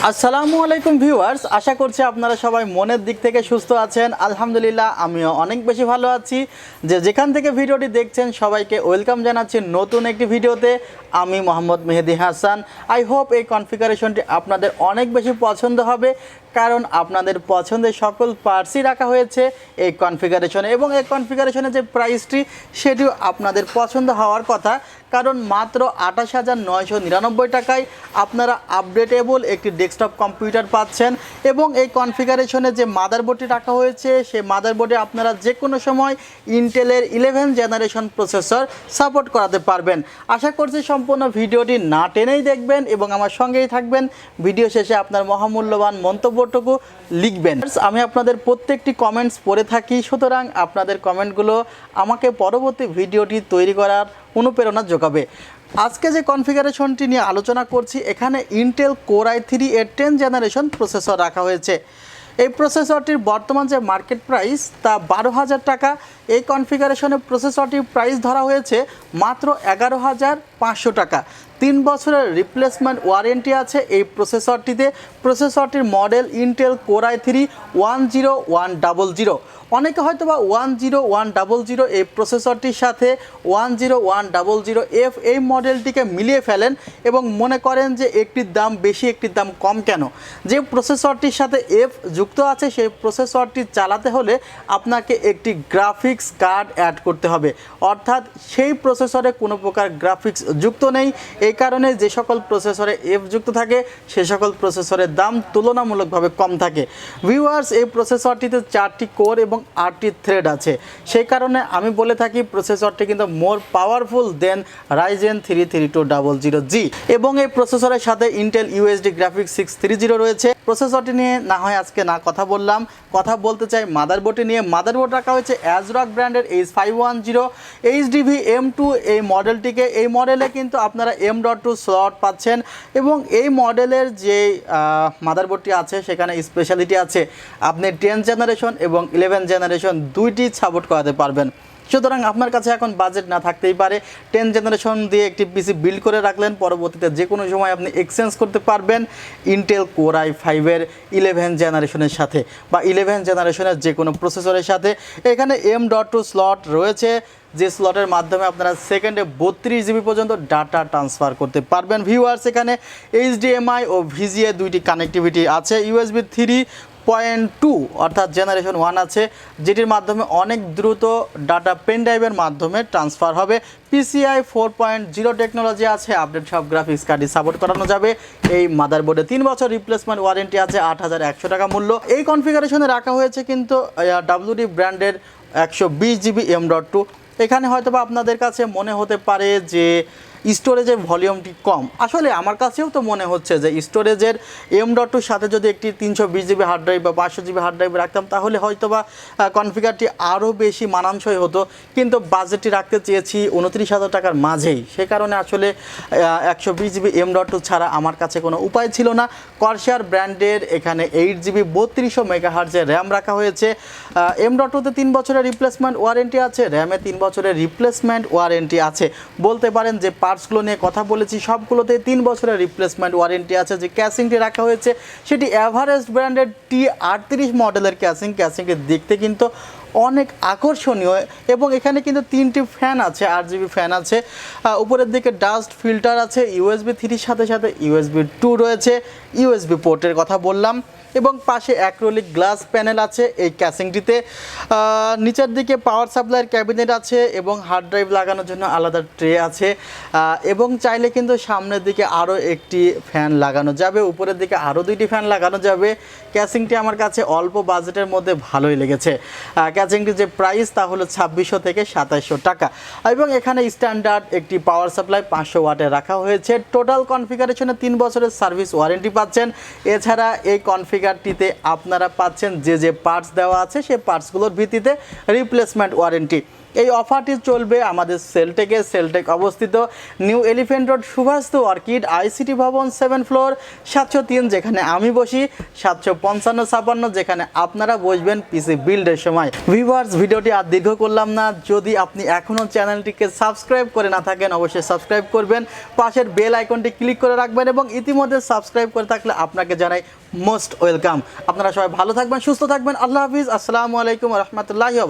আসসালামু আলাইকুম ভিউয়ার্স, আশা করছি আপনারা সবাই মনের দিক থেকে সুস্থ আছেন। আলহামদুলিল্লাহ আমিও অনেক বেশি ভালো আছি। যেখান থেকে ভিডিওটি দেখছেন সবাইকে ওয়েলকাম জানাচ্ছি নতুন একটি ভিডিওতে। আমি মোহাম্মদ মেহেদি হাসান। আই হোপ এই কনফিগারেশনটি আপনাদের অনেক বেশি পছন্দ হবে, কারণ আপনাদের পছন্দের সকল পার্টসই রাখা হয়েছে এই কনফিগারেশনে, এবং এই কনফিগারেশনে যে প্রাইসটি সেটিও আপনাদের পছন্দ হওয়ার কথা, কারণ মাত্র 28,999 টাকায় আপনারা আপডেটেবল একটি ডেস্কটপ কম্পিউটার পাচ্ছেন। এবং এই কনফিগারেশনে যে মাদারবোর্ডটি রাখা হয়েছে সেই মাদারবোর্ডে আপনারা যে কোনো সময় ইন্টেলের 11 জেনারেশন প্রসেসর সাপোর্ট করাতে পারবেন। আশা করছি সম্পূর্ণ ভিডিওটি না টেনেই দেখবেন এবং আমার সঙ্গেই থাকবেন। ভিডিও শেষে আপনার মহামূল্যবান মন্তব্যটুকু লিখবেন। আমি আপনাদের প্রত্যেকটি কমেন্টস পড়ে থাকি, সুতরাং আপনাদের কমেন্টগুলো আমাকে পরবর্তী ভিডিওটি তৈরি করার অনুপ্রেরণা যোগাবে। আজকে যে কনফিগারেশনটি নিয়ে আলোচনা করছি, এখানে ইন্টেল কোর i3 এর 10 জেনারেশন প্রসেসর রাখা হয়েছে। এই প্রসেসরটির বর্তমান যে মার্কেট প্রাইস তা 12,000 টাকা। এই কনফিগারেশনে প্রসেসরটির প্রাইস ধরা হয়েছে মাত্র 11,500 টাকা। 3 বছরের রিপ্লেসমেন্ট ওয়ারেন্টি আছে এই প্রসেসরটিতে। প্রসেসরটির মডেল ইন্টেল কোর i3 10100। অনেকে হয়তো বা 10100 এই প্রসেসরটির সাথে 10100F এই মডেলটিকে মিলিয়ে ফেলেন এবং মনে করেন যে একটির দাম বেশি একটির দাম কম কেন। যে প্রসেসরটির সাথে F যুক্ত আছে সেই প্রসেসরটি চালাতে হলে আপনাকে একটি গ্রাফিক্স কার্ড অ্যাড করতে হবে, অর্থাৎ সেই প্রসেসরে কোনো প্রকার গ্রাফিক্স যুক্ত নেই। এই কারণে যে সকল প্রসেসরে F যুক্ত থাকে সে সকল প্রসেসরের দাম তুলনামূলকভাবে কম থাকে। ভিউয়ার্স, এই প্রসেসরটিতে 4টি কোর এবং 8টি থ্রেড আছে। সেই কারণে আমি বলে থাকি প্রসেসরটি কিন্তু মোর পাওয়ারফুল দেন রাইজেন 3 3200G, এবং এই প্রসেসরের সাথে ইন্টেল USD গ্রাফিক্স 630 রয়েছে। প্রসেসরটি নিয়ে না হয় আজকে না কথা বললাম, কথা বলতে চাই মাদারবোর্ডটি নিয়ে। মাদারবোর্ড রাখা হয়েছে Asrock ব্র্যান্ডের H510 HDV M2 এই মডেলটিকে। এই মডেলে কিন্তু আপনারা M.2 স্লট পাচ্ছেন, এবং এই মডেলের যে মাদারবোর্ডটি আছে সেখানে স্পেশালিটি আছে, আপনি 10 জেনারেশন এবং 11 জেনারেশন দুইটি সাপোর্ট করাতে পারবেন। সুতরাং আপনার কাছে এখন বাজেট না থাকতেই পারে, 10 জেনারেশন দিয়ে একটি পিসি বিল্ড করে রাখলেন, পরবর্তীতে যে কোনো সময় আপনি এক্সচেঞ্জ করতে পারবেন ইন্টেল কোর i5 এর 11 জেনারেশনের সাথে বা 11 জেনারেশনের যে কোনো প্রসেসরের সাথে। এখানে M.2 স্লট রয়েছে, যে স্লটের মাধ্যমে আপনারা সেকেন্ডে 32 GB পর্যন্ত ডাটা ট্রান্সফার করতে পারবেন। ভিউয়ার্স, এখানে HDMI ও VGA দুইটি কানেক্টিভিটি আছে। USB 3.2 অর্থাৎ জেনারেশন 1 আছে, যেটির মাধ্যমে অনেক দ্রুত ডাটা পেন ড্রাইভের মাধ্যমে ট্রান্সফার হবে। PCI 4.0 টেকনোলজি আছে, আপডেট সব গ্রাফিক্স কার্ডই সাপোর্ট করানো যাবে। এই মাদারবোর্ডে 3 বছর রিপ্লেসমেন্ট ওয়ারেন্টি আছে, 8,100 টাকা মূল্য। এই কনফিগারেশনে রাখা হয়েছে কিন্তু WD ব্র্যান্ডের 120 GB M.2। এখানে হয়তো বা আপনাদের কাছে মনে হতে পারে যে স্টোরেজের ভলিউমটি কম। আসলে আমার কাছেও তো মনে হচ্ছে যে স্টোরেজের M.2 সাথে যদি একটি 320 GB হার্ড ড্রাইভ বা 500 GB হার্ড ড্রাইভ রাখতাম তাহলে হয়তো বা কনফিগারটি আরও বেশি মানানসই হতো, কিন্তু বাজেটটি রাখতে চেয়েছি 29,000 টাকার মাঝেই। সে কারণে আসলে 120 GB M.2 ছাড়া আমার কাছে কোনো উপায় ছিল না। কর্সার ব্র্যান্ডের এখানে 8 GB 3200 MHz র্যাম রাখা হয়েছে। M.2তে 3 বছরের রিপ্লেসমেন্ট ওয়ারেন্টি আছে, র্যামে 3 বছরের রিপ্লেসমেন্ট ওয়ারেন্টি আছে। বলতে পারেন যে পার্টসগুলো নিয়ে কথা বলেছি সবগুলোতে 3 বছরের রিপ্লেসমেন্ট ওয়ারেন্টি আছে। যে ক্যাসিংটি রাখা হয়েছে সেটি এভারেস্ট ব্র্যান্ডের T38 মডেলের ক্যাসিংটি দেখতে কিন্তু অনেক আকর্ষণীয়, এবং এখানে কিন্তু 3টি ফ্যান আছে, RGB ফ্যান আছে। উপরের দিকে ডাস্ট ফিল্টার আছে, USB 3 সাথে সাথে USB 2 রয়েছে, USB পোর্টের কথা বললাম, এবং পাশে অ্যাক্রিলিক গ্লাস প্যানেল আছে এই ক্যাসিংটিতে। নিচের দিকে পাওয়ার সাপ্লাইয়ের ক্যাবিনেট আছে এবং হার্ড ড্রাইভ লাগানোর জন্য আলাদা ট্রে আছে, এবং চাইলে কিন্তু সামনের দিকে আরও একটি ফ্যান লাগানো যাবে, উপরের দিকে আরও 2টি ফ্যান লাগানো যাবে। ক্যাসিংটি আমার কাছে অল্প বাজেটের মধ্যে ভালোই লেগেছে। ক্যাসিংটির যে প্রাইস তা হলো 2600 থেকে 2700 টাকা, এবং এখানে স্ট্যান্ডার্ড একটি পাওয়ার সাপ্লাই 500 ওয়াটের রাখা হয়েছে। টোটাল কনফিগারেশনে 3 বছরের সার্ভিস ওয়ারেন্টি পাচ্ছেন। এছাড়া এই কনফিগারটিতে আপনারা পাচ্ছেন যে পার্টস দেওয়া আছে সেই পার্টসগুলোর ভিত্তিতে রিপ্লেসমেন্ট ওয়ারেন্টি। এই অফারটি চলবে আমাদের সেলটেক অবস্থিত নিউ এলিফ্যান্ট রোড সুভাস্তু অর্কিড আইসিটি ভবন 7 ফ্লোর 703, যেখানে আমি বসি 755-56, যেখানে আপনারা বসবেন পিসি বিল্ডের সময়। ভিউয়ার্স, ভিডিওটি আর দীর্ঘ করলাম না। যদি আপনি এখনও চ্যানেলটিকে সাবস্ক্রাইব করে না থাকেন অবশ্যই সাবস্ক্রাইব করবেন, পাশের বেল আইকনটি ক্লিক করে রাখবেন এবং ইতিমধ্যে সাবস্ক্রাইব করে থাকলে আপনাকে জানাই মোস্ট ওয়েলকাম। আপনারা সবাই ভালো থাকবেন, সুস্থ থাকবেন। আল্লাহ হাফিজ। আসসালামু আলাইকুম ওয়া রাহমাতুল্লাহি ওয়া বারাকাতুহু।